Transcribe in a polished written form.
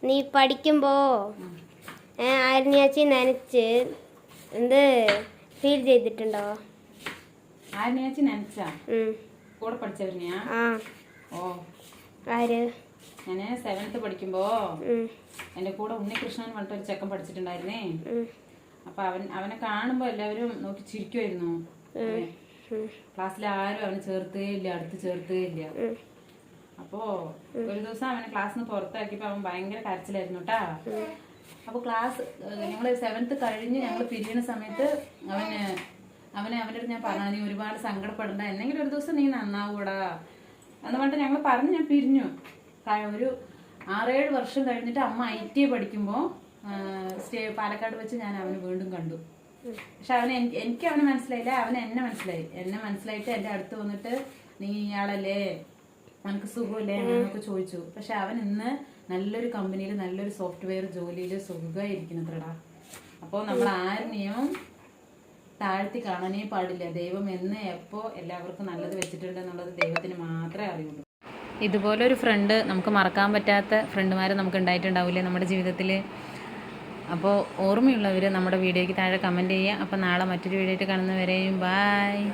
നീ പഠിക്കുമ്പോ ആര്യനാച്ചി നനച്ച് എന്ത് ഫീൽ ചെയ്തിട്ടുണ്ടോ? ആര്യനാച്ചി നനച്ചാ കൂടെ പഠിച്ചവരെയാ? ഓ ആര്? ഞാന് 7th പഠിക്കുമ്പോ എന്റെ കൂടെ ഉണ്ണികൃഷ്ണൻ പറഞ്ഞിട്ട് ഒരു ചെക്കൻ പഠിച്ചിട്ടുണ്ടായിരുന്നേ. അപ്പൊ അവനെ കാണുമ്പോ എല്ലാവരും നോക്കി ചിരിക്കുമായിരുന്നു. ക്ലാസ്സിൽ ആരും അവനെ ചേർത്തേ ഇല്ല, അടുത്ത് ചേർത്തേ ഇല്ല. അപ്പോ ഒരു ദിവസം അവനെ ക്ലാസ്സിൽ നിന്ന് പുറത്താക്കിയപ്പോ അവൻ ഭയങ്കര കരച്ചിലായിരുന്നു കേട്ടാ. അപ്പൊ ഞങ്ങള് 7th കഴിഞ്ഞ് ഞങ്ങൾ പിരിയുന്ന സമയത്ത് അവന്റെ അടുത്ത് ഞാൻ പറഞ്ഞു, നീ ഒരുപാട് സങ്കടപ്പെടണ്ട, എന്തെങ്കിലും ഒരു ദിവസം നീ നന്നാവൂടാ എന്ന് പറഞ്ഞിട്ട് ഞങ്ങൾ പറഞ്ഞു. ഞാൻ പിരിഞ്ഞു. ഒരു 6-7 വർഷം കഴിഞ്ഞിട്ട് അമ്മ IT പഠിക്കുമ്പോൾ പാലക്കാട് വെച്ച് ഞാൻ അവനെ വീണ്ടും കണ്ടു. പക്ഷെ എനിക്ക് അവനെ മനസ്സിലായില്ല, അവന് എന്നെ മനസ്സിലായിട്ട് എൻ്റെ അടുത്ത് വന്നിട്ട് നീ ഇയാളല്ലേ, എനിക്ക് സുഖമില്ലേ എന്നൊക്കെ ചോദിച്ചു. പക്ഷെ അവൻ ഇന്ന് നല്ലൊരു കമ്പനിയിൽ നല്ലൊരു സോഫ്റ്റ്വെയർ ജോലിയിൽ സുഖമായിരിക്കുന്നത്രടാ. അപ്പോൾ നമ്മൾ ആരെയും താഴ്ത്തി കാണാനേ പാടില്ല. ദൈവം എന്ന് എപ്പോൾ എല്ലാവർക്കും നല്ലത് വെച്ചിട്ടുണ്ട് എന്നുള്ളത് ദൈവത്തിന് മാത്രമേ അറിയുള്ളൂ. ഇതുപോലൊരു ഫ്രണ്ട്, നമുക്ക് മറക്കാൻ പറ്റാത്ത ഫ്രണ്ടുമാർ നമുക്ക് ഉണ്ടായിട്ടുണ്ടാവില്ലേ നമ്മുടെ ജീവിതത്തിൽ. അപ്പോൾ ഓർമ്മയുള്ളവർ നമ്മുടെ വീഡിയോയ്ക്ക് താഴെ കമൻറ്റ് ചെയ്യുക. അപ്പോൾ നാളെ മറ്റൊരു വീഡിയോ ആയിട്ട് കാണുന്നവരെയും ബായ്.